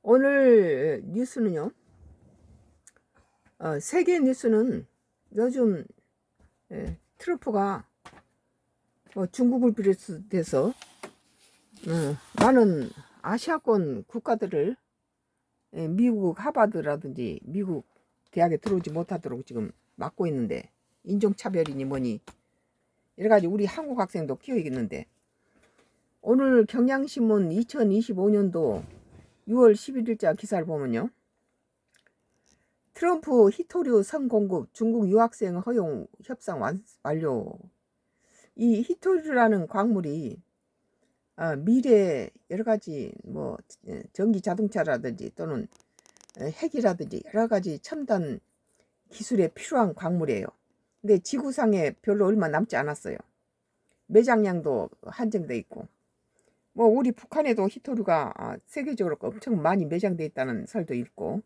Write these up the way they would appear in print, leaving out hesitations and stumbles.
오늘 뉴스는요. 세계 뉴스는 요즘 트럼프가 중국을 비롯해서 많은 아시아권 국가들을 미국 하버드라든지 미국 대학에 들어오지 못하도록 지금 막고 있는데, 인종차별이니 뭐니 여러가지 우리 한국 학생도 키우겠는데, 오늘 경향신문 2025년도 6월 11일자 기사를 보면요, 트럼프 히토류 선공급 중국 유학생 허용 협상 완료. 이 히토류라는 광물이 미래 여러가지 전기 자동차라든지 또는 핵이라든지 여러가지 첨단 기술에 필요한 광물이에요. 근데 지구상에 별로 얼마 남지 않았어요. 매장량도 한정돼 있고, 우리 북한에도 히토류가 세계적으로 엄청 많이 매장돼 있다는 설도 있고,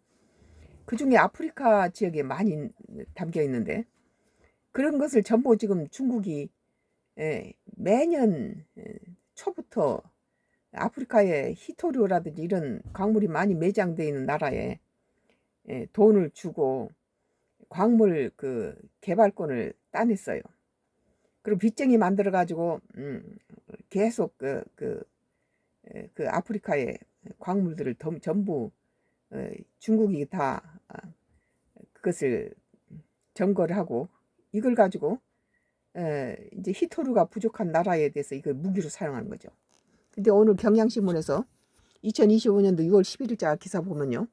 그 중에 아프리카 지역에 많이 담겨 있는데, 그런 것을 전부 지금 중국이 매년 초부터 아프리카에 히토류라든지 이런 광물이 많이 매장되어 있는 나라에 돈을 주고 광물 개발권을 따냈어요. 그리고 빚쟁이 만들어 가지고 계속 그 아프리카의 광물들을 전부 중국이 다 그것을 점거를 하고, 이걸 가지고 이제 히토류가 부족한 나라에 대해서 이걸 무기로 사용하는 거죠. 근데 오늘 경향신문에서 2025년도 6월 11일자 기사 보면요,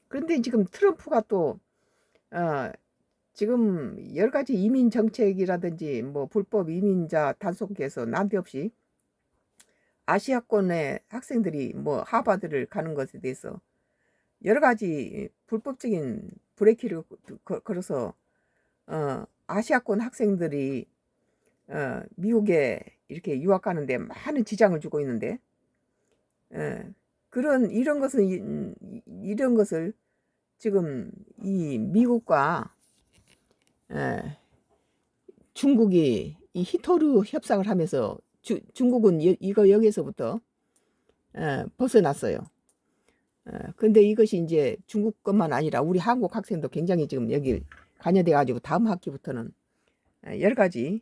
그런데 지금 트럼프가 또 지금 여러 가지 이민 정책이라든지 불법 이민자 단속해서 난데없이 아시아권의 학생들이 하버드를 가는 것에 대해서 여러 가지 불법적인 브레이크를 걸어서 아시아권 학생들이 미국에 이렇게 유학 가는데 많은 지장을 주고 있는데, 이런 것을 지금 이 미국과 중국이 이 히토류 협상을 하면서 중국은 여기에서부터 벗어났어요. 근데 이것이 이제 중국 것만 아니라 우리 한국 학생도 굉장히 지금 여기 관여돼 가지고 다음 학기부터는 여러 가지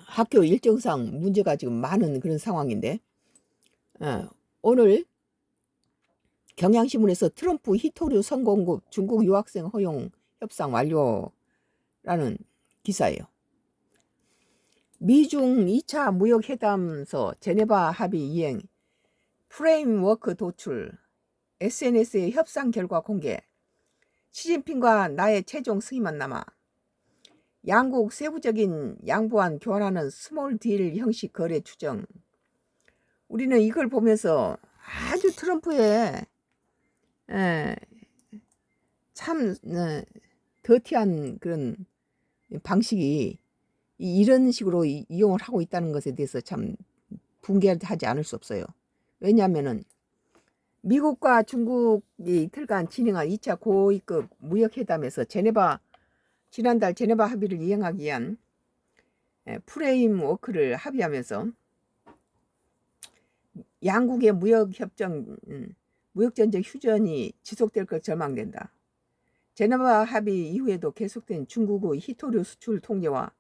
학교 일정상 문제가 지금 많은 그런 상황인데, 오늘 경향신문에서 트럼프 히토류 선공급 중국 유학생 허용 협상 완료라는 기사예요. 미중 2차 무역회담서 제네바 합의 이행, 프레임워크 도출, SNS의 협상 결과 공개, 시진핑과 나의 최종 승인만 남아, 양국 세부적인 양보안 교환하는 스몰 딜 형식 거래 추정. 우리는 이걸 보면서 아주 트럼프의 참 더티한 그런 방식이 이런 식으로 이용을 하고 있다는 것에 대해서 참 붕괴하지 않을 수 없어요. 왜냐하면은 미국과 중국이 이틀간 진행한 2차 고위급 무역회담에서 지난달 제네바 합의를 이행하기 위한 프레임워크를 합의하면서 양국의 무역전쟁 휴전이 지속될 것 전망된다. 제네바 합의 이후에도 계속된 중국의 히토류 수출 통제와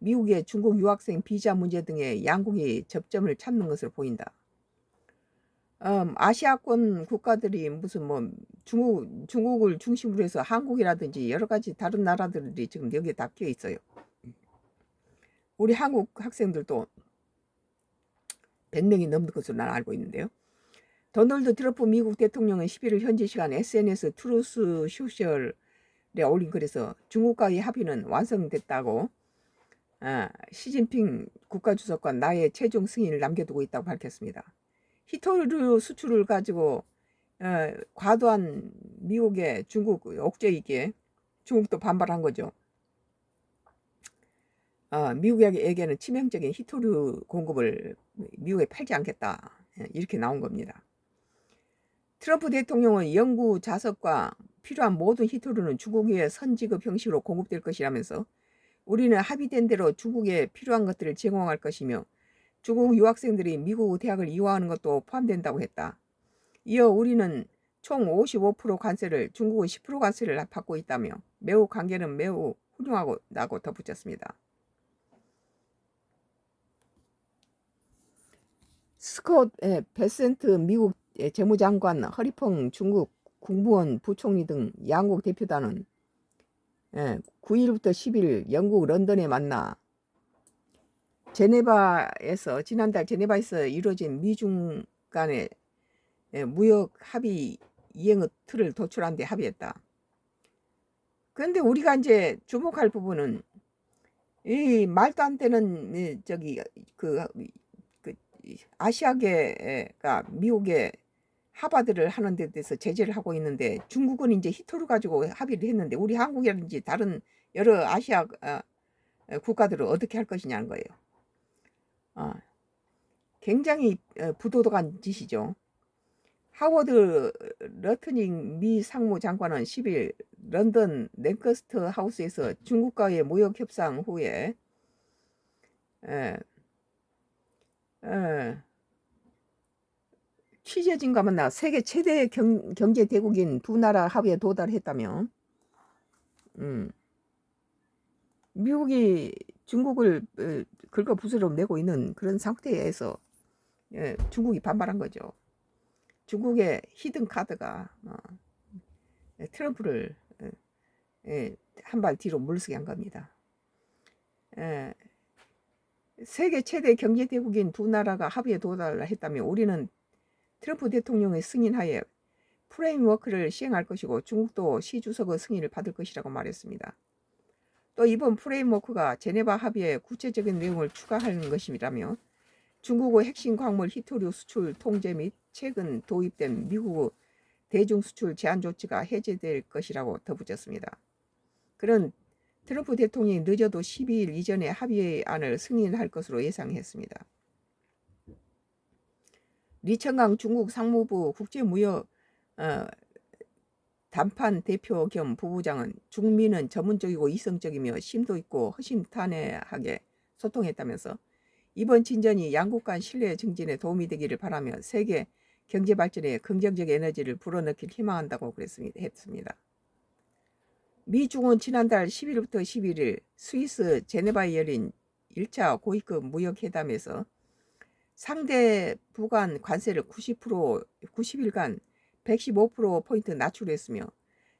미국의 중국 유학생 비자 문제 등의 양국이 접점을 찾는 것으로 보인다. 아시아권 국가들이 무슨 중국을 중심으로 해서 한국이라든지 여러 가지 다른 나라들이 지금 여기에 다 끼어 있어요. 우리 한국 학생들도 100명이 넘는 것으로 난 알고 있는데요. 도널드 트럼프 미국 대통령은 11일 현지 시간 SNS 트루스 소셜에 올린 글에서 중국과의 합의는 완성됐다고, 시진핑 국가주석과 나의 최종 승인을 남겨두고 있다고 밝혔습니다. 히토류 수출을 가지고 과도한 미국의 중국 억제이기에 중국도 반발한 거죠. 미국에게는 치명적인 히토류 공급을 미국에 팔지 않겠다, 이렇게 나온 겁니다. 트럼프 대통령은 영구 자석과 필요한 모든 히토류는 중국의 선지급 형식으로 공급될 것이라면서 우리는 합의된 대로 중국에 필요한 것들을 제공할 것이며 중국 유학생들이 미국 대학을 이화하는 것도 포함된다고 했다. 이어 우리는 총 55% 관세를 중국은 10% 관세를 받고 있다며 매우 관계는 매우 훌륭하다고 덧붙였습니다. 스콧 베센트 미국 재무장관, 허리펑 중국 국무원 부총리 등 양국 대표단은 9일부터 10일 영국 런던에 만나 지난달 제네바에서 이루어진 미중 간의 무역 합의 이행의 틀을 도출한 데 합의했다. 그런데 우리가 이제 주목할 부분은 이 말도 안 되는 아시아계가 미국의 하바드를 하는 데 대해서 제재를 하고 있는데 중국은 이제 히토를 가지고 합의를 했는데 우리 한국이라든지 다른 여러 아시아 국가들은 어떻게 할 것이냐는 거예요. 굉장히 부도덕한 짓이죠. 하워드 러트닝 미 상무장관은 10일 런던 랭커스트 하우스에서 중국과의 무역 협상 후에 취재진과 만나 세계 최대 경제 대국인 두 나라 합의에 도달했다며 미국이 중국을 긁어 부스러 내고 있는 그런 상태에서 중국이 반발한 거죠. 중국의 히든 카드가 트럼프를 한 발 뒤로 물러서게 한 겁니다. 세계 최대 경제 대국인 두 나라가 합의에 도달했다며 우리는 트럼프 대통령의 승인하에 프레임워크를 시행할 것이고 중국도 시 주석의 승인을 받을 것이라고 말했습니다. 또 이번 프레임워크가 제네바 합의에 구체적인 내용을 추가하는 것이라며 중국의 핵심 광물 히토류 수출 통제 및 최근 도입된 미국의 대중 수출 제한 조치가 해제될 것이라고 덧붙였습니다. 그는 트럼프 대통령이 늦어도 12일 이전에 합의안을 승인할 것으로 예상했습니다. 리청강 중국 상무부 국제무역 담판 대표 겸 부부장은 중미는 전문적이고 이성적이며 심도 있고 허심탄회하게 소통했다면서 이번 진전이 양국 간 신뢰 증진에 도움이 되기를 바라며 세계 경제 발전에 긍정적 에너지를 불어넣길 희망한다고 했습니다. 미중은 지난달 10일부터 11일 스위스 제네바에 열린 1차 고위급 무역회담에서 상대부 간 관세를 90일간 115%포인트 낮추했으며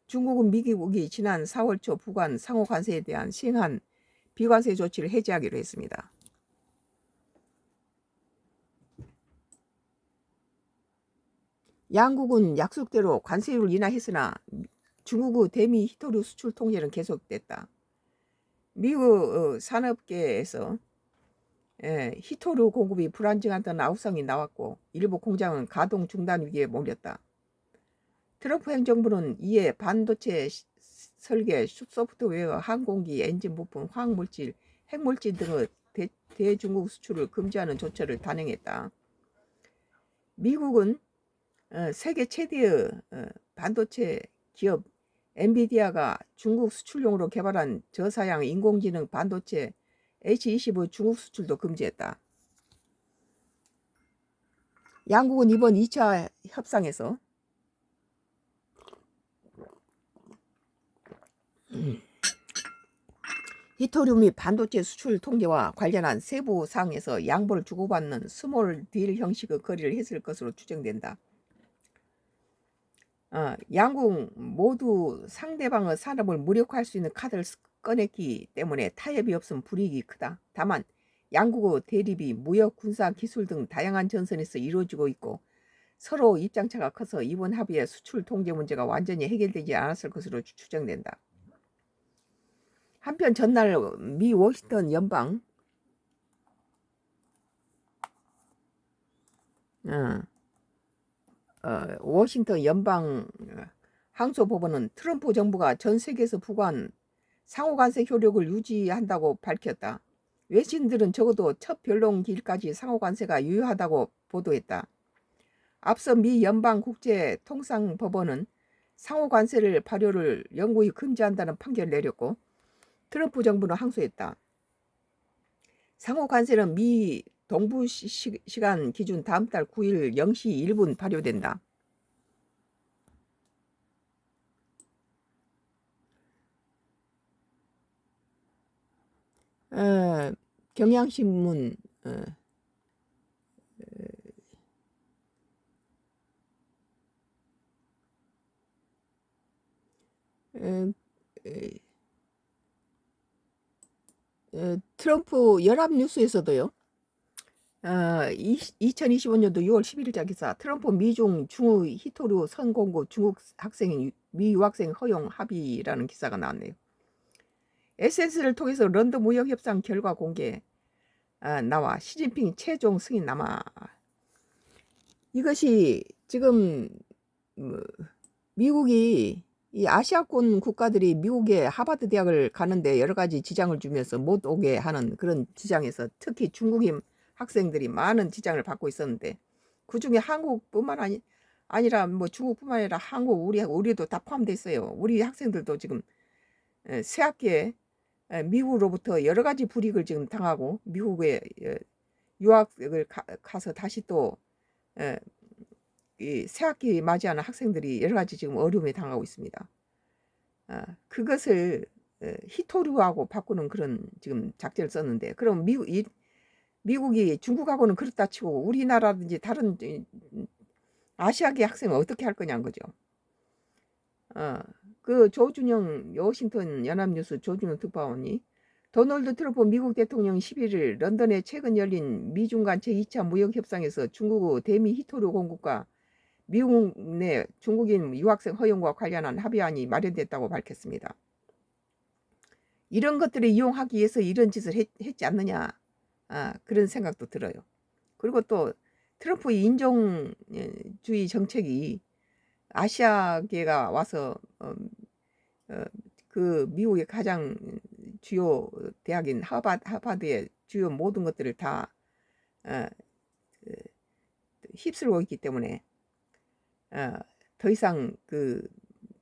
중국은 미국이 지난 4월 초 부관 상호 관세에 대한 시행한 비관세 조치를 해제하기로 했습니다. 양국은 약속대로 관세율을 인하했으나 중국의 대미 히토류 수출 통제는 계속됐다. 미국 산업계에서 히토류 공급이 불안정하다는 아우성이 나왔고 일부 공장은 가동 중단 위기에 몰렸다. 트럼프 행정부는 이에 반도체 설계, 소프트웨어, 항공기, 엔진 부품, 화학물질, 핵물질 등의 대중국 수출을 금지하는 조처를 단행했다. 미국은 세계 최대의 반도체 기업 엔비디아가 중국 수출용으로 개발한 저사양 인공지능 반도체 H20의 중국 수출도 금지했다. 양국은 이번 2차 협상에서 히토류 및 반도체 수출 통제와 관련한 세부 사항에서 양보를 주고받는 스몰 딜 형식의 거래를 했을 것으로 추정된다. 양국 모두 상대방의 산업을 무력화할 수 있는 카드를 꺼냈기 때문에 타협이 없음 불이익이 크다. 다만 양국의 대립이 무역, 군사, 기술 등 다양한 전선에서 이루어지고 있고 서로 입장차가 커서 이번 합의의 수출 통제 문제가 완전히 해결되지 않았을 것으로 추정된다. 한편 전날 미 워싱턴 연방 워싱턴 연방 항소법원은 트럼프 정부가 전 세계에서 부과한 상호관세 효력을 유지한다고 밝혔다. 외신들은 적어도 첫 변론기일까지 상호관세가 유효하다고 보도했다. 앞서 미 연방국제통상법원은 상호관세를 발효를 영구히 금지한다는 판결을 내렸고 트럼프 정부는 항소했다. 상호관세는 미 동부 시간 기준 다음 달 9일 0시 1분 발효된다. 경향신문 트럼프 연합뉴스에서도요. 2025년도 6월 11일자 기사 트럼프 미중 중후 히토류 선공고 중국 학생 미 유학생 허용 합의라는 기사가 나왔네요. SNS를 통해서 런던 무역협상 결과 공개 나와 시진핑 최종 승인 남아. 이것이 지금 미국이 이 아시아권 국가들이 미국의 하버드 대학을 가는데 여러 가지 지장을 주면서 못 오게 하는 그런 지장에서 특히 중국인 학생들이 많은 지장을 받고 있었는데 그 중에 한국뿐만 아니라 뭐 중국뿐만 아니라 한국 우리도 다 포함되어 있어요. 우리 학생들도 지금 새 학기에 미국으로부터 여러 가지 불이익을 지금 당하고 미국에 유학을 가서 다시 또 이 새학기 맞이하는 학생들이 여러 가지 지금 어려움에 당하고 있습니다. 그것을 히토류하고 바꾸는 그런 지금 작전을 썼는데 그럼 미국이 중국하고는 그렇다 치고 우리나라든지 다른 아시아계 학생은 어떻게 할 거냐는 거죠. 그 조준영 워싱턴 연합뉴스 조준영 특파원이 도널드 트럼프 미국 대통령 11일 런던에 최근 열린 미중 간 제2차 무역협상에서 중국 대미 히토류 공급과 미국 내 중국인 유학생 허용과 관련한 합의안이 마련됐다고 밝혔습니다. 이런 것들을 이용하기 위해서 이런 짓을 했지 않느냐 그런 생각도 들어요. 그리고 또 트럼프의 인종주의 정책이 아시아계가 와서 그 미국의 가장 주요 대학인 하버드의 주요 모든 것들을 다 휩쓸고 있기 때문에 더 이상 그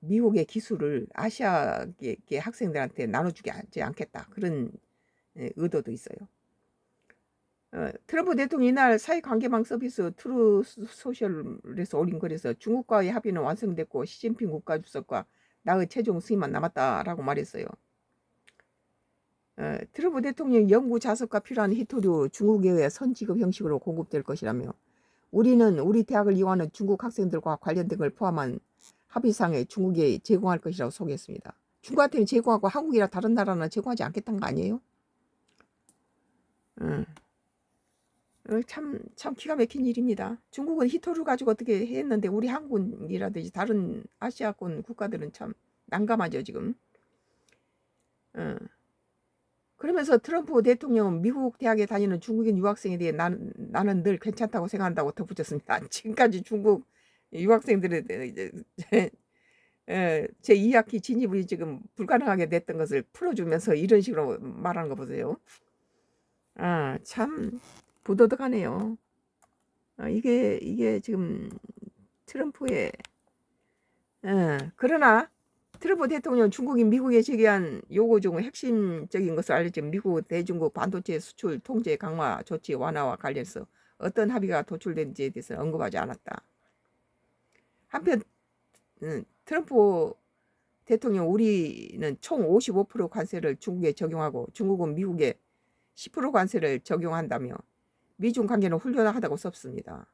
미국의 기술을 아시아계 학생들한테 나눠주지 않겠다 그런 의도도 있어요. 트럼프 대통령이 이날 사회관계망 서비스 트루스 소셜에서 올린 글에서 중국과의 합의는 완성됐고 시진핑 국가주석과 나의 최종 승인만 남았다라고 말했어요. 트럼프 대통령 연구 자석과 필요한 히토류 중국에 의해 선지급 형식으로 공급될 것이라며 우리는 우리 대학을 이용하는 중국 학생들과 관련된 걸 포함한 합의상에 중국에 제공할 것이라고 소개했습니다. 중국한테는 제공하고 한국이나 다른 나라는 제공하지 않겠다는 거 아니에요? 참 기가 막힌 일입니다. 중국은 히토류 가지고 어떻게 했는데 우리 한국이라든지 다른 아시아권 국가들은 참 난감하죠 지금. 그러면서 트럼프 대통령은 미국 대학에 다니는 중국인 유학생에 대해 나는 늘 괜찮다고 생각한다고 덧붙였습니다. 지금까지 중국 유학생들에 이제 제 2학기 진입이 지금 불가능하게 됐던 것을 풀어주면서 이런 식으로 말하는 거 보세요. 참 부도덕하네요. 이게 지금 트럼프의 그러나 트럼프 대통령 중국인 미국에 제기한 요구 중 핵심적인 것을 알려진 미국 대중국 반도체 수출 통제 강화 조치 완화와 관련해서 어떤 합의가 도출된지에 대해서는 언급하지 않았다. 한편 트럼프 대통령 우리는 총 55% 관세를 중국에 적용하고 중국은 미국에 10% 관세를 적용한다며 미중 관계는 훌륭하다고 썼습니다.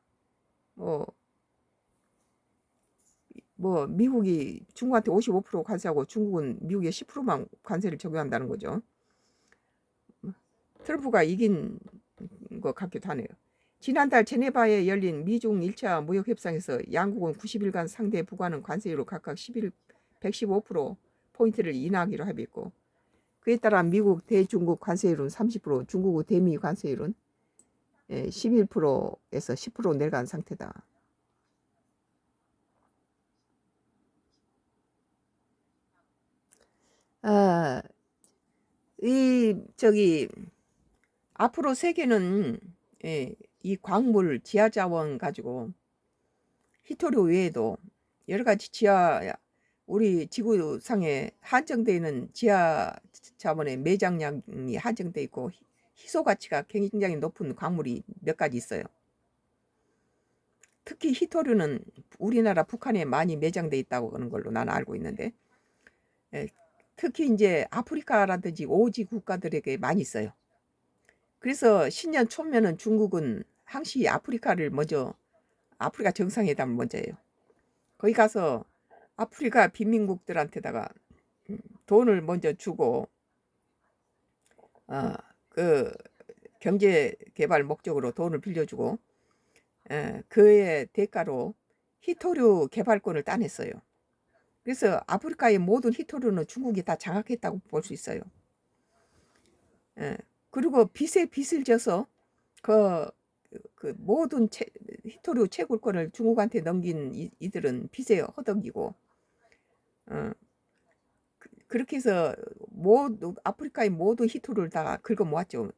뭐 미국이 중국한테 55% 관세하고 중국은 미국에 10%만 관세를 적용한다는 거죠. 트럼프가 이긴 것 같기도 하네요. 지난달 제네바에 열린 미중 1차 무역협상에서 양국은 90일간 상대 부과하는 관세율을 각각 115%포인트를 인하하기로 합의했고 그에 따라 미국 대중국 관세율은 30%, 중국 대미 관세율은 11%에서 10% 내려간 상태다. 앞으로 세계는 이 광물 지하자원 가지고 히토류 외에도 여러 가지 우리 지구상에 한정되어 있는 지하자원의 매장량이 한정되어 있고 희소 가치가 굉장히 높은 광물이 몇 가지 있어요. 특히 히토류는 우리나라 북한에 많이 매장돼 있다고 하는 걸로 나는 알고 있는데, 예, 특히 이제 아프리카라든지 오지 국가들에게 많이 있어요. 그래서 신년 초면은 중국은 항시 아프리카 정상회담을 먼저 해요. 거기 가서 아프리카 빈민국들한테다가 돈을 먼저 주고, 그 경제 개발 목적으로 돈을 빌려주고, 그의 대가로 히토류 개발권을 따냈어요. 그래서 아프리카의 모든 히토류는 중국이 다 장악했다고 볼 수 있어요. 그리고 빚에 빚을 져서 그 모든 히토류 채굴권을 중국한테 넘긴 이들은 빚에 허덕이고, 그렇게 해서 아프리카의 모든 히토류를 다 긁어 모았죠.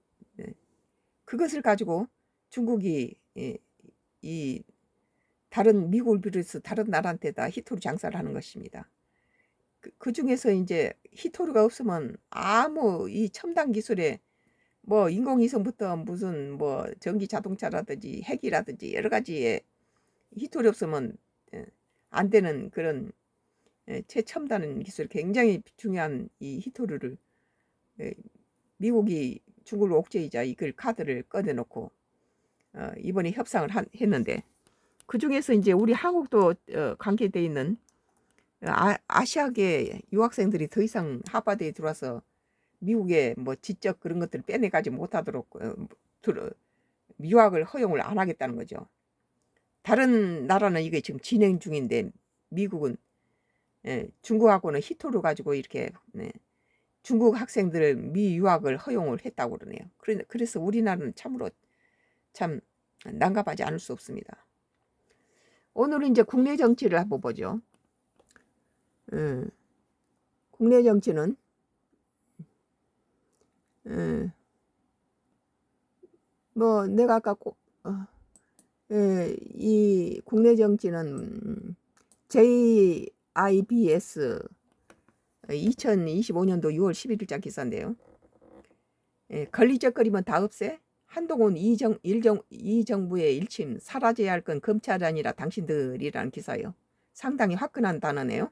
그것을 가지고 중국이 이 다른 미국을 비롯해서 다른 나라한테 다 히토류 장사를 하는 것입니다. 그 중에서 이제 히토류가 없으면 아무 이 첨단 기술에 뭐 인공위성부터 무슨 뭐 전기 자동차라든지 핵이라든지 여러 가지의 히토류 없으면 안 되는 그런 최첨단 기술, 굉장히 중요한 이 히토류를 미국이 중국을 옥죄이자 이걸 카드를 꺼내놓고 이번에 협상을 했는데, 그 중에서 이제 우리 한국도 관계돼 있는 아시아계 유학생들이 더 이상 하버드에 들어와서 미국의 뭐 지적 그런 것들을 빼내가지 못하도록 유학을 허용을 안 하겠다는 거죠. 다른 나라는 이게 지금 진행 중인데 미국은 중국하고는 히토를 가지고 이렇게 중국 학생들을 미 유학을 허용을 했다고 그러네요. 그래서 우리나라는 참으로 참 난감하지 않을 수 없습니다. 오늘은 이제 국내 정치를 한번 보죠. 국내 정치는 뭐 내가 아까 이 국내 정치는 JIBS 2025년도 6월 11일자 기사인데요. 걸리적거리면 다 없애? 한동훈 이 정부의 일침 사라져야 할 건 검찰이 아니라 당신들이라는 기사예요. 상당히 화끈한 단어네요.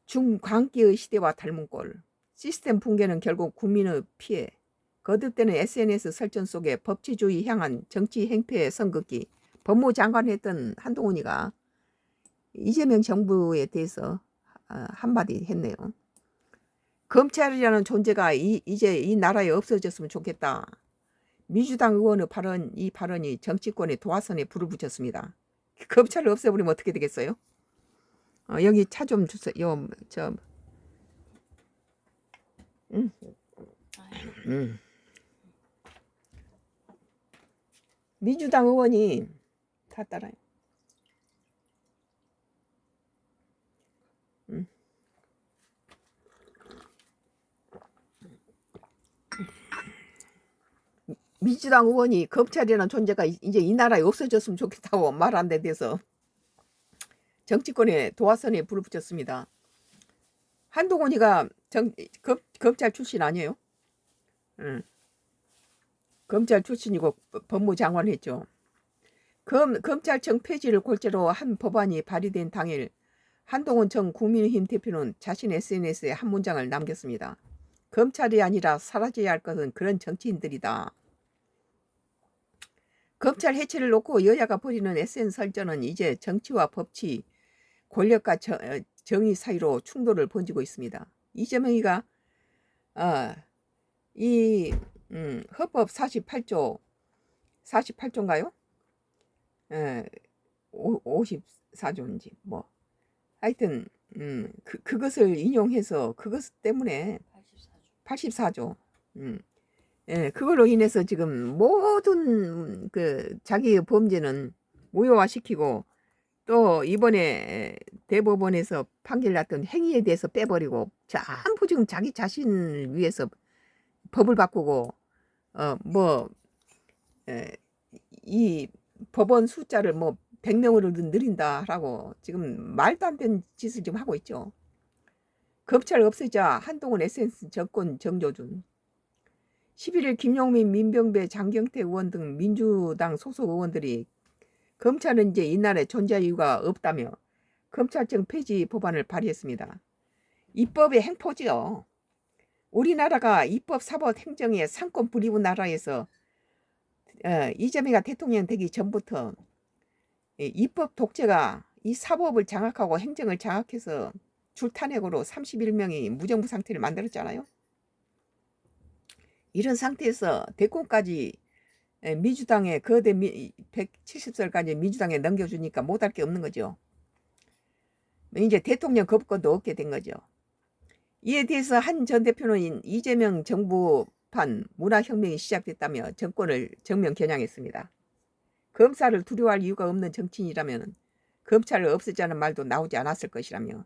중광기의 시대와 닮은 꼴. 시스템 붕괴는 결국 국민의 피해. 거듭되는 SNS 설전 속에 법치주의 향한 정치 행패의 선긋기. 법무장관 했던 한동훈이가 이재명 정부에 대해서 한마디 했네요. 검찰이라는 존재가 이제 이 나라에 없어졌으면 좋겠다. 민주당 의원의 이 발언이 정치권의 도화선에 불을 붙였습니다. 검찰을 없애버리면 어떻게 되겠어요? 여기 차 좀 주세요. 민주당 의원이 다 따라요. 민주당 의원이 검찰이라는 존재가 이제 이 나라에 없어졌으면 좋겠다고 말한 데 대해서 정치권의 도화선에 불을 붙였습니다. 한동훈이가 검찰 출신 아니에요? 검찰 출신이고 법무장관 했죠. 검찰청 폐지를 골재로 한 법안이 발의된 당일 한동훈 전 국민의힘 대표는 자신 SNS에 한 문장을 남겼습니다. 검찰이 아니라 사라져야 할 것은 그런 정치인들이다. 검찰 해체를 놓고 여야가 벌이는 SNS 설전은 이제 정치와 법치, 권력과 정의 사이로 충돌을 번지고 있습니다. 이재명이가 이 헌법 48조인가요? 54조인지 뭐 하여튼 그것을 인용해서 그것 때문에 84조. 그걸로 인해서 지금 모든 그 자기의 범죄는 무효화시키고 또 이번에 대법원에서 판결 났던 행위에 대해서 빼버리고 전부 지금 자기 자신을 위해서 법을 바꾸고 이 법원 숫자를 뭐 100명으로 늘린다라고 지금 말도 안 되는 짓을 지금 하고 있죠. 검찰 없애자 한동훈 에센스 정권 정조준. 11일 김용민, 민병배, 장경태 의원 등 민주당 소속 의원들이 검찰은 이제 이날에 존재 이유가 없다며 검찰청 폐지 법안을 발의했습니다. 입법의 행포지요. 우리나라가 입법, 사법, 행정의 상권 분립 나라에서 이재명이 대통령 되기 전부터 입법 독재가 이 사법을 장악하고 행정을 장악해서 줄탄핵으로 31명이 무정부 상태를 만들었잖아요. 이런 상태에서 대권까지 민주당에 거대 170석까지 민주당에 넘겨주니까 못할 게 없는 거죠. 이제 대통령 거부권도 얻게 된 거죠. 이에 대해서 한 전 대표는 이재명 정부판 문화혁명이 시작됐다며 정권을 정면 겨냥했습니다. 검사를 두려워할 이유가 없는 정치인이라면 검찰을 없애자는 말도 나오지 않았을 것이라며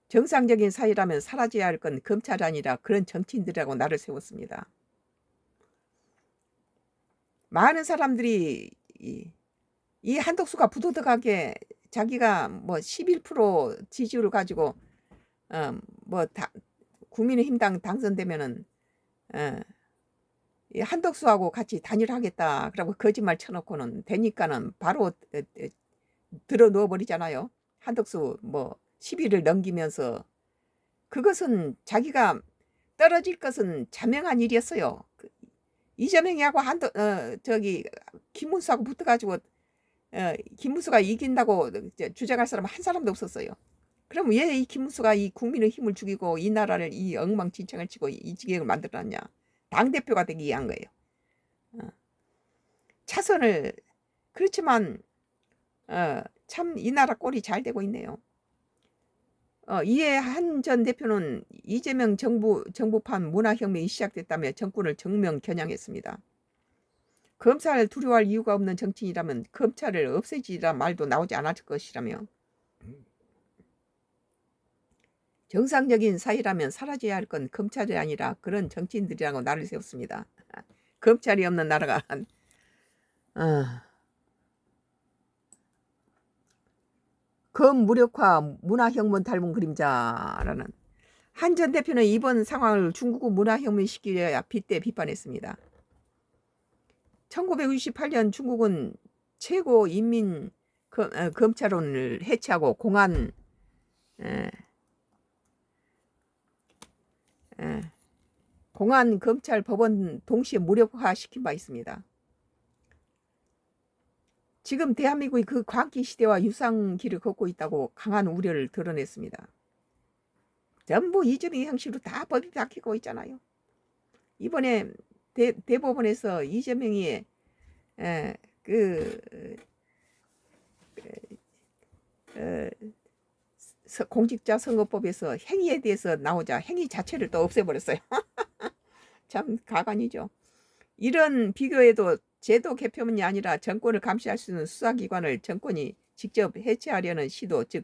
정상적인 사회라면 사라져야 할 건 검찰이 아니라 그런 정치인들이라고 나를 세웠습니다. 많은 사람들이 이 한덕수가 부도덕하게 자기가 뭐 11% 지지율을 가지고 국민의힘당 당선되면은 이 한덕수하고 같이 단일하겠다 그러고 거짓말 쳐놓고는 되니까는 바로 들어 누워 버리잖아요. 한덕수 뭐 10위를 넘기면서 그것은 자기가 떨어질 것은 자명한 일이었어요. 이재명이하고 김문수하고 붙어가지고 김문수가 이긴다고 주장할 사람은 한 사람도 없었어요. 그럼 왜 이 김문수가 이 국민의 힘을 죽이고 이 나라를 이 엉망진창을 치고 이 지경을 만들어놨냐? 당대표가 되기 위한 거예요. 차선을 그렇지만 참 이 나라 꼴이 잘 되고 있네요. 이에 한 전 대표는 이재명 정부판 문화혁명이 시작됐다며 정권을 정면 겨냥했습니다. 검찰을 두려워할 이유가 없는 정치인이라면 검찰을 없애지라 말도 나오지 않았을 것이라며 정상적인 사회라면 사라져야 할 건 검찰이 아니라 그런 정치인들이라고 나를 세웠습니다. 검찰이 없는 나라가 검무력화 문화혁명 닮은 그림자라는 한 전 대표는 이번 상황을 중국의 문화혁명 시기에 빗대 비판했습니다. 1968년 중국은 최고 인민 검찰원을 해체하고 공안 검찰 법원 동시에 무력화시킨 바 있습니다. 지금 대한민국이 그 광기 시대와 유상길을 걷고 있다고 강한 우려를 드러냈습니다. 전부 이재명 형식으로 다 법이 바뀌고 있잖아요. 이번에 대법원에서 이재명이 공직자 선거법에서 행위에 대해서 나오자 행위 자체를 또 없애버렸어요. 참 가관이죠. 이런 비교에도 제도 개편이 아니라 정권을 감시할 수 있는 수사기관을 정권이 직접 해체하려는 시도, 즉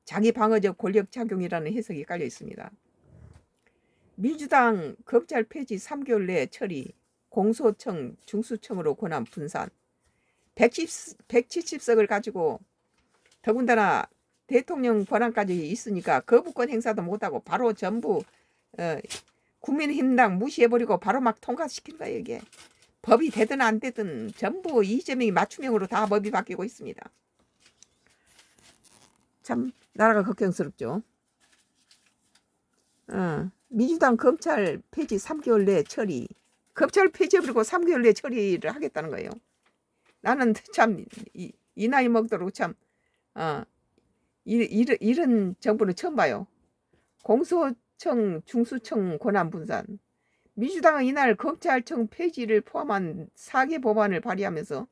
자기 방어적 권력 작용이라는 해석이 깔려 있습니다. 민주당 검찰 폐지 3개월 내 처리, 공소청, 중수청으로 권한 분산, 170석을 가지고 더군다나 대통령 권한까지 있으니까 거부권 행사도 못하고 바로 전부 국민의힘당 무시해버리고 바로 막 통과시킨 거예요. 이게 법이 되든 안 되든 전부 이재명이 맞춤형으로 다 법이 바뀌고 있습니다. 참 나라가 걱정스럽죠. 민주당 검찰 폐지 3개월 내 처리, 검찰 폐지해버리고 3개월 내 처리를 하겠다는 거예요. 나는 참 이 나이 먹도록 참 이런 정부는 처음 봐요. 공소청, 중수청 권한 분산. 민주당은 이날 검찰청 폐지를 포함한 4개 법안을 발의하면서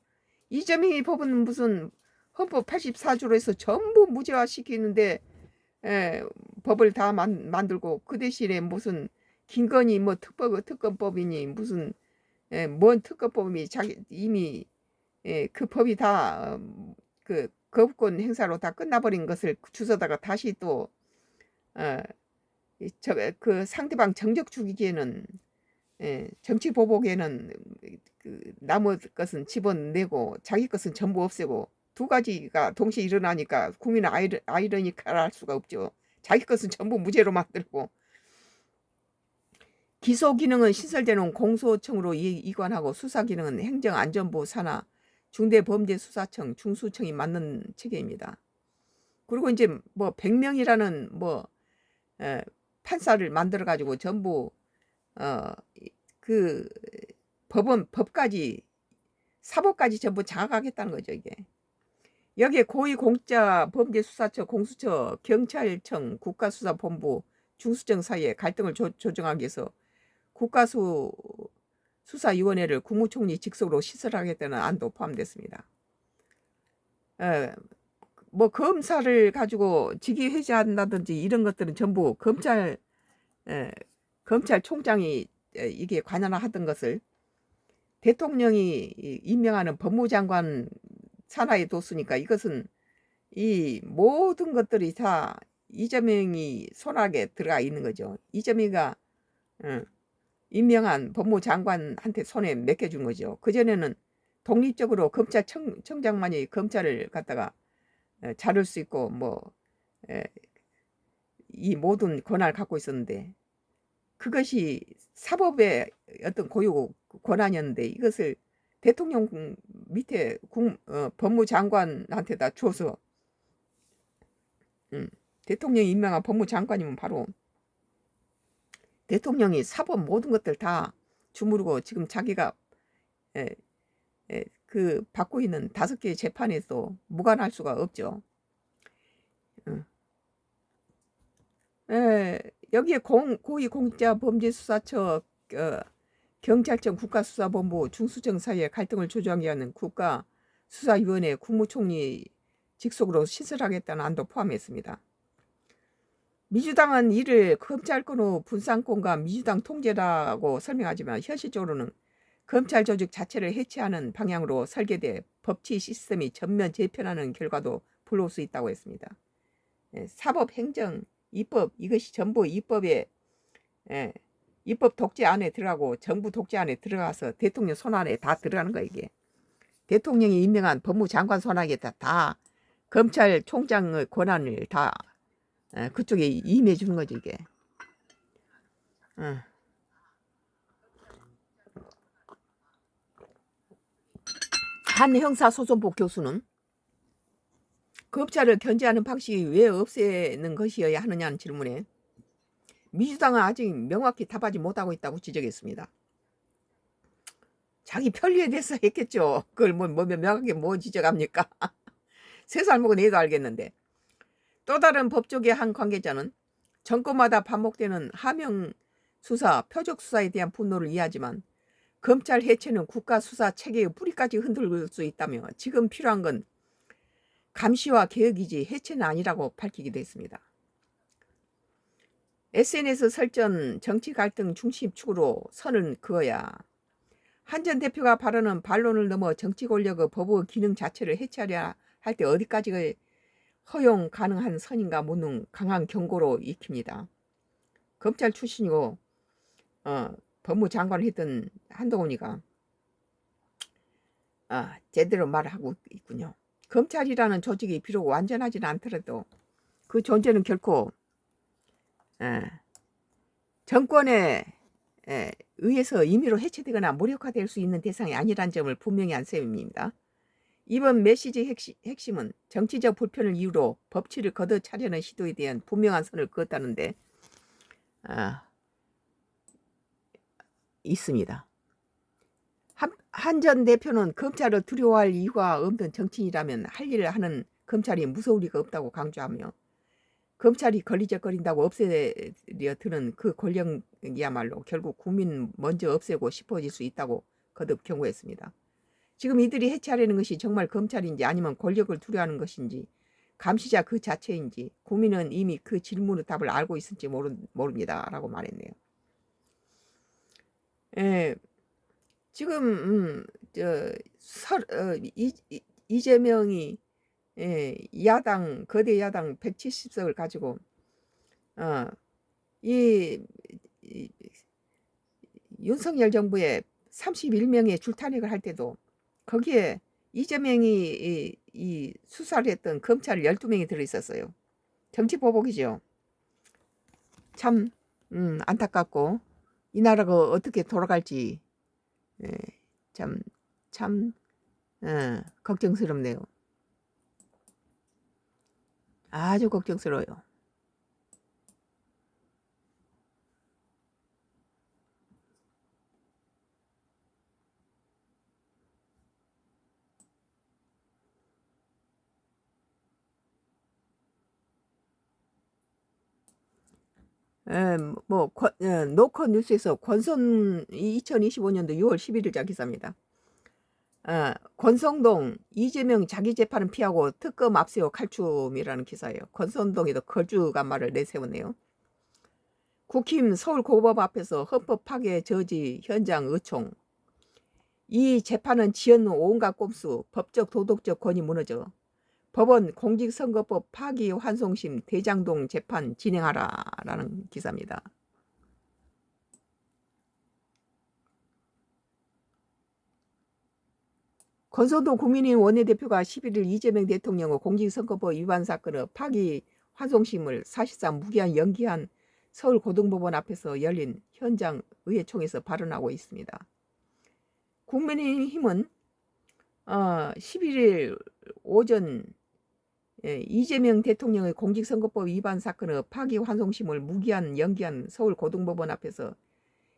이재명이 법은 무슨 헌법 84조로 해서 전부 무죄화시키는데 법을 다 만들고 그 대신에 무슨 김건희 뭐 특검법이니 무슨 뭔 특검법이 이미 그 법이 다 그 거부권 행사로 다 끝나버린 것을 주워다가 다시 또 그 상대방 정적 죽이기에는 정치 보복에는 그 남의 것은 집어내고 자기 것은 전부 없애고 두 가지가 동시에 일어나니까 국민은 아이러니컬할 수가 없죠. 자기 것은 전부 무죄로 만들고, 기소 기능은 신설되는 공소청으로 이관하고 수사 기능은 행정안전부 산하 중대범죄수사청 중수청이 맡는 체계입니다. 그리고 이제 뭐 100명이라는 뭐 판사를 만들어 가지고 전부 그 법까지 사법까지 전부 장악하겠다는 거죠, 이게. 여기에 고위공직자범죄수사처, 공수처, 경찰청, 국가수사본부, 중수청 사이에 갈등을 조정하기 위해서 국가수사위원회를 국무총리 직속으로 시설하겠다는 안도 포함됐습니다. 뭐 검사를 가지고 직위 해제한다든지 이런 것들은 전부 검찰총장이 이게 관할하던 것을 대통령이 임명하는 법무장관 산하에 뒀으니까 이것은 이 모든 것들이 다 이재명이 손아래 들어가 있는 거죠. 이재명이가 임명한 법무장관한테 손에 맡겨준 거죠. 그전에는 독립적으로 검찰청장만이 검찰을 갖다가 자를 수 있고 뭐 이 모든 권한을 갖고 있었는데, 그것이 사법의 어떤 고유 권한이었는데 이것을 대통령 밑에 법무장관한테다 줘서 대통령이 임명한 법무장관이면 바로 대통령이 사법 모든 것들 다 주무르고 지금 자기가 그 받고 있는 5개의 재판에서 무관할 수가 없죠. 여기에 고위공직자범죄수사처, 경찰청, 국가수사본부, 중수청 사이에 갈등을 조정하기 위한 국가수사위원회 국무총리 직속으로 시설하겠다는 안도 포함했습니다. 민주당은 이를 검찰권 분산권과 민주당 통제라고 설명하지만 현실적으로는 검찰 조직 자체를 해체하는 방향으로 설계돼 법치 시스템이 전면 재편하는 결과도 불러올 수 있다고 했습니다. 사법, 행정, 입법, 이것이 전부 입법 독재 안에 들어가고 정부 독재 안에 들어가서 대통령 손 안에 다 들어가는 거야. 이게 대통령이 임명한 법무장관 손 안에 다 검찰총장의 권한을 다 그쪽에 임해 주는 거죠, 이게. 한 형사소송부 교수는 검찰을 견제하는 방식이 왜 없애는 것이어야 하느냐는 질문에 민주당은 아직 명확히 답하지 못하고 있다고 지적했습니다. 자기 편리에 대해서 했겠죠. 그걸 뭐 명확하게 뭐 지적합니까? 3살 먹은 애도 알겠는데. 또 다른 법조계 한 관계자는 정권마다 반복되는 하명 수사, 표적 수사에 대한 분노를 이해하지만 검찰 해체는 국가 수사 체계의 뿌리까지 흔들 수 있다며 지금 필요한 건 감시와 개혁이지 해체는 아니라고 밝히기도 했습니다. SNS 설전, 정치 갈등 중심축으로 선을 그어야 한 전 대표가 바라는 반론을 넘어 정치 권력의 법의 기능 자체를 해체하려 할 때 어디까지 허용 가능한 선인가 묻는 강한 경고로 익힙니다. 검찰 출신이고 법무장관을 했던 한동훈이가 제대로 말하고 있군요. 검찰이라는 조직이 비록 완전하지는 않더라도 그 존재는 결코 정권에 의해서 임의로 해체되거나 무력화될 수 있는 대상이 아니란 점을 분명히 한 셈입니다. 이번 메시지 핵심은 정치적 불편을 이유로 법치를 걷어차려는 시도에 대한 분명한 선을 그었다는데 있습니다. 한 전 대표는 검찰을 두려워할 이유가 없는 정치인이라면 할 일을 하는 검찰이 무서울 리가 없다고 강조하며 검찰이 걸리적거린다고 없애려 드는 그 권력이야말로 결국 국민 먼저 없애고 싶어질 수 있다고 거듭 경고했습니다. 지금 이들이 해체하려는 것이 정말 검찰인지 아니면 권력을 두려워하는 것인지 감시자 그 자체인지 국민은 이미 그 질문의 답을 알고 있을지 모릅니다 라고 말했네요. 지금 이재명이 야당 거대 야당 170석을 가지고 이 윤석열 정부에 31명의 줄탄핵을 할 때도 거기에 이재명이 이 수사를 했던 검찰 12명이 들어있었어요. 정치보복이죠. 참 안타깝고 이 나라가 어떻게 돌아갈지 예, 참 걱정스럽네요. 아주 걱정스러워요. 노컷 뉴스에서 권선 2025년도 6월 11일자 기사입니다. 권성동 이재명 자기 재판은 피하고 특검 앞세워 칼춤이라는 기사예요. 권성동이도 거주간 말을 내세웠네요. 국힘 서울고법 앞에서 헌법 파괴 저지 현장 의총. 이 재판은 지은 온갖 꼼수, 법적 도덕적 권위 무너져 법원 공직선거법 파기환송심 대장동 재판 진행하라라는 기사입니다. 권성동 국민의힘 원내대표가 11일 이재명 대통령의 공직선거법 위반 사건의 파기환송심을 사실상 무기한 연기한 서울고등법원 앞에서 열린 현장 의회총에서 발언하고 있습니다. 국민의힘은 11일 오전 이재명 대통령의 공직선거법 위반 사건의 파기환송심을 무기한 연기한 서울고등법원 앞에서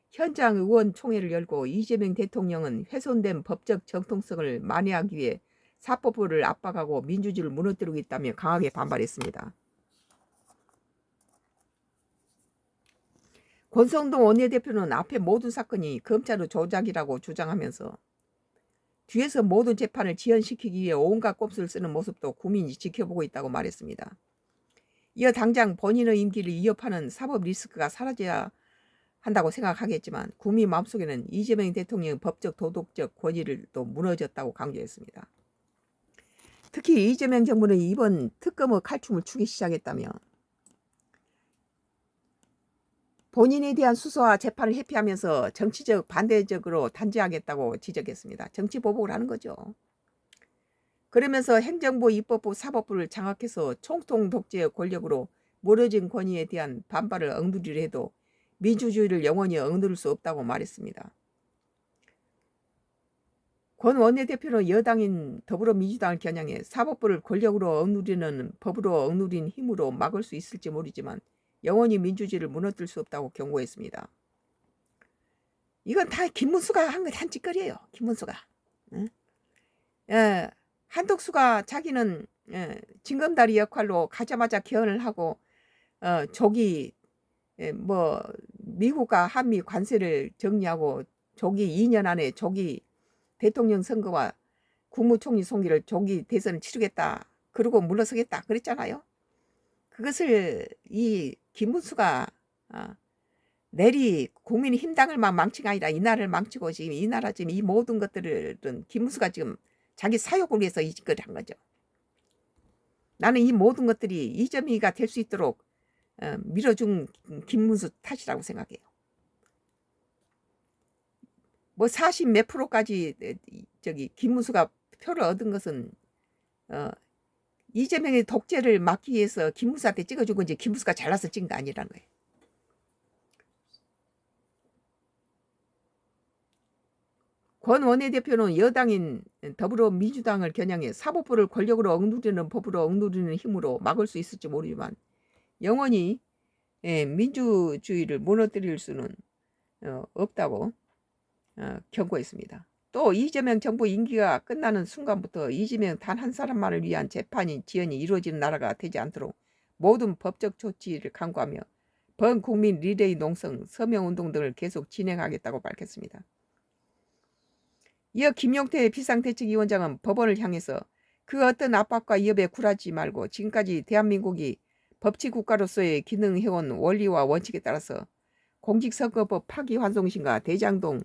현장 의원총회를 열고 이재명 대통령은 훼손된 법적 정통성을 만회하기 위해 사법부를 압박하고 민주주의를 무너뜨리고 있다며 강하게 반발했습니다. 권성동 원내대표는 앞에 모든 사건이 검찰의 조작이라고 주장하면서 뒤에서 모든 재판을 지연시키기 위해 온갖 꼼수를 쓰는 모습도 국민이 지켜보고 있다고 말했습니다. 이어 당장 본인의 임기를 위협하는 사법 리스크가 사라져야 한다고 생각하겠지만 국민 마음속에는 이재명 대통령의 법적 도덕적 권위를 또 무너졌다고 강조했습니다. 특히 이재명 정부는 이번 특검의 칼춤을 추기 시작했다며 본인에 대한 수사와 재판을 회피하면서 정치적 반대적으로 단죄하겠다고 지적했습니다. 정치 보복을 하는 거죠. 그러면서 행정부, 입법부, 사법부를 장악해서 총통 독재의 권력으로 무너진 권위에 대한 반발을 억누리려 해도 민주주의를 영원히 억누를 수 없다고 말했습니다. 권 원내대표는 여당인 더불어민주당을 겨냥해 사법부를 권력으로 억누리는 법으로 억누린 힘으로 막을 수 있을지 모르지만 영원히 민주주의를 무너뜨릴 수 없다고 경고했습니다. 이건 다 김문수가 한 짓거리예요. 김문수가. 한덕수가 자기는 징검다리 역할로 가자마자 개헌을 하고 조기 미국과 한미 관세를 정리하고 조기 2년 안에 조기 대통령 선거와 국무총리 송기를 조기 대선을 치르겠다. 그러고 물러서겠다. 그랬잖아요. 그것을 이 김문수가 내리 국민의힘당을 막 망치가 아니라 이 나라를 망치고 지금 이 나라 지금 이 모든 것들은 김문수가 지금 자기 사욕을 위해서 이 짓거리를 한 거죠. 나는 이 모든 것들이 이재명이가 될 수 있도록 밀어준 김문수 탓이라고 생각해요. 40 몇 프로까지 김문수가 표를 얻은 것은 이재명의 독재를 막기 위해서 김문수한테 찍어준 건지 김문수가 잘나서 찍은 거 아니라는 거예요. 권 원내대표는 여당인 더불어민주당을 겨냥해 사법부를 권력으로 억누르는 법으로 억누르는 힘으로 막을 수 있을지 모르지만 영원히 민주주의를 무너뜨릴 수는 없다고 경고했습니다. 또 이재명 정부 임기가 끝나는 순간부터 이재명 단 한 사람만을 위한 재판이 지연이 이루어지는 나라가 되지 않도록 모든 법적 조치를 강구하며 범국민 리레이 농성 서명운동 등을 계속 진행하겠다고 밝혔습니다. 이어 김용태 비상대책위원장은 법원을 향해서 그 어떤 압박과 위협에 굴하지 말고 지금까지 대한민국이 법치국가로서의 기능해온 원리와 원칙에 따라서 공직선거법 파기환송심과 대장동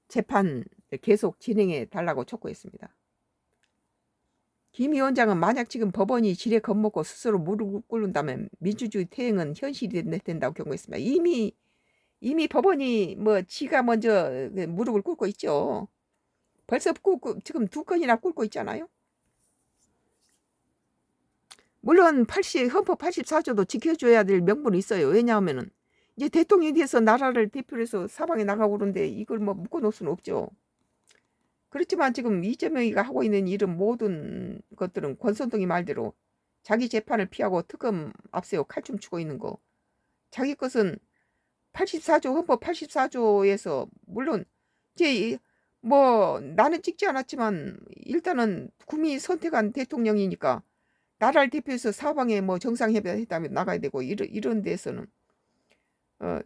재판 계속 진행해 달라고 촉구했습니다. 김 위원장은 만약 지금 법원이 지레 겁먹고 스스로 무릎을 꿇는다면 민주주의 퇴행은 현실이 된다고 경고했습니다. 이미 법원이 지가 먼저 무릎을 꿇고 있죠. 벌써 지금 2건이나 꿇고 있잖아요. 물론 헌법 84조도 지켜줘야 될 명분이 있어요. 왜냐하면은 이제 대통령이 돼서 나라를 대표로 해서 사방에 나가고 그러는데 이걸 뭐 묶어놓을 수는 없죠. 그렇지만 지금 이재명이가 하고 있는 이런 모든 것들은 권선동이 말대로 자기 재판을 피하고 특검 앞세워 칼춤 추고 있는 거. 자기 것은 84조 헌법 84조에서 물론 이제 뭐 나는 찍지 않았지만 일단은 국민이 선택한 대통령이니까 나라를 대표해서 사방에 뭐 정상회담에 나가야 되고 이런 데서는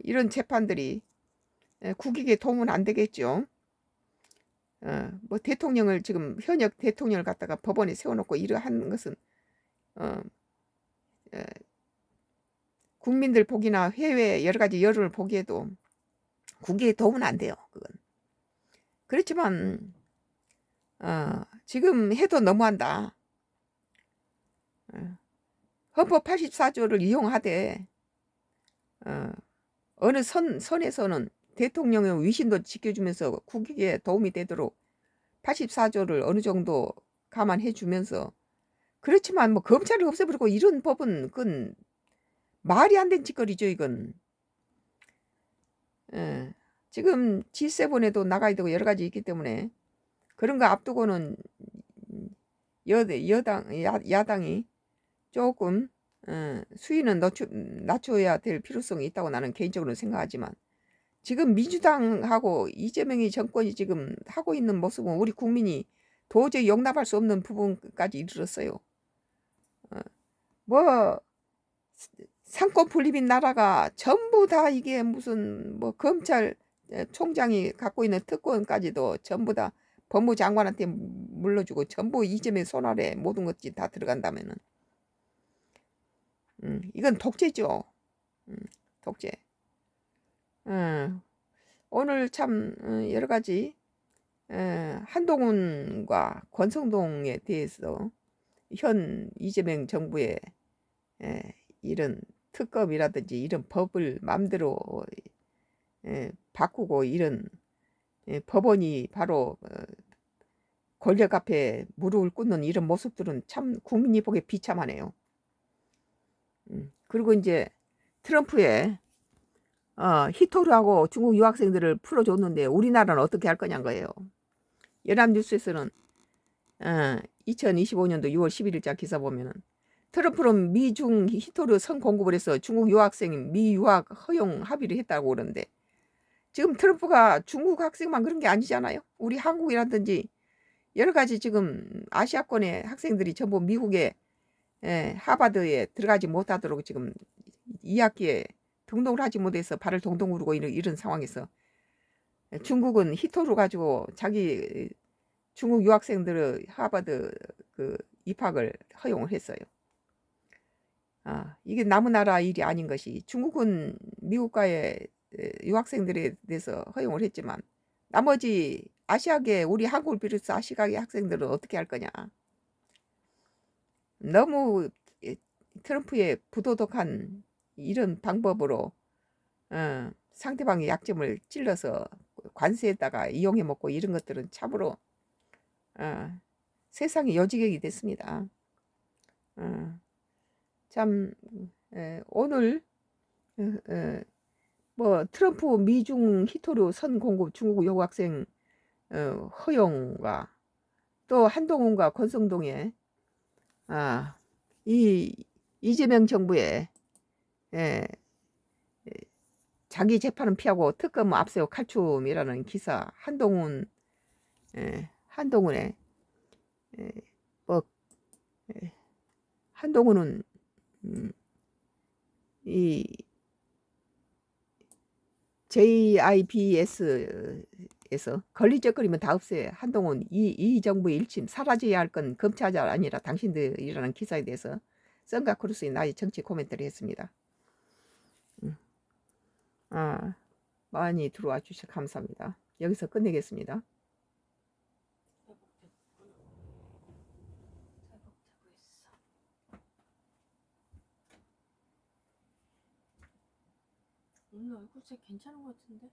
이런 재판들이 국익에 도움은 안 되겠죠. 뭐 대통령을 지금 현역 대통령을 갖다가 법원에 세워놓고 이러한 것은 국민들 보기나 해외 여러 가지 여론을 보기에도 국익에 도움은 안 돼요. 그건. 그렇지만 지금 해도 너무한다. 헌법 84조를 이용하되 어느 선에서는 대통령의 위신도 지켜주면서 국익에 도움이 되도록 84조를 어느 정도 감안해 주면서 그렇지만 뭐 검찰을 없애버리고 이런 법은 그건 말이 안 된 짓거리죠. 이건 지금 G7에도 나가야 되고 여러 가지 있기 때문에 그런 거 앞두고는 야당이 조금 수위는 낮춰야 될 필요성이 있다고 나는 개인적으로 생각하지만 지금 민주당하고 이재명이 정권이 지금 하고 있는 모습은 우리 국민이 도저히 용납할 수 없는 부분까지 이르렀어요. 뭐 상권 분립인 나라가 전부 다 이게 무슨 뭐 검찰 총장이 갖고 있는 특권까지도 전부 다 법무장관한테 물려주고 전부 이재명 손 아래 모든 것이 다 들어간다면은 이건 독재죠. 독재. 오늘 참 여러 가지 한동훈과 권성동에 대해서 현 이재명 정부의 이런 특검이라든지 이런 법을 마음대로 바꾸고 이런 법원이 바로 권력 앞에 무릎을 꿇는 이런 모습들은 참 국민이 보기에 비참하네요. 그리고 이제 트럼프의 히토르하고 중국 유학생들을 풀어줬는데 우리나라는 어떻게 할 거냐는 거예요. 연합뉴스에서는 2025년도 6월 11일자 기사 보면은 트럼프는 미중 히토르 선공급을 해서 중국 유학생 미유학 허용 합의를 했다고 그러는데 지금 트럼프가 중국 학생만 그런 게 아니잖아요. 우리 한국이라든지 여러 가지 지금 아시아권의 학생들이 전부 미국에 하버드에 들어가지 못하도록 지금 2학기에 등록을 하지 못해서 발을 동동 구르고 이런 상황에서 중국은 히토르 가지고 자기 중국 유학생들의 하버드 그 입학을 허용을 했어요. 이게 남의 나라 일이 아닌 것이 중국은 미국과의 유학생들에 대해서 허용을 했지만 나머지 아시아계 우리 한국을 비롯해서 아시아계 학생들은 어떻게 할 거냐. 너무 트럼프의 부도덕한 이런 방법으로 상대방의 약점을 찔러서 관세에다가 이용해 먹고 이런 것들은 참으로 세상이 여지경이 됐습니다. 참 오늘 뭐 트럼프 미중 히토르 선공급 중국 여학생 허용과 또 한동훈과 권성동의 이 이재명 정부의 자기 재판은 피하고 특검 앞세워 칼춤이라는 기사 한동훈의 뭐 한동훈은 이 JIBS에서 걸리적거리면 다 없애. 한동훈 이 정부의 일침 사라져야 할 건 검찰이 아니라 당신들이라는 기사에 대해서 썬가 크루스의 나의 정치 코멘트를 했습니다. 많이 들어와 주셔서 감사합니다. 여기서 끝내겠습니다. 오늘 얼굴색 괜찮은 것 같은데?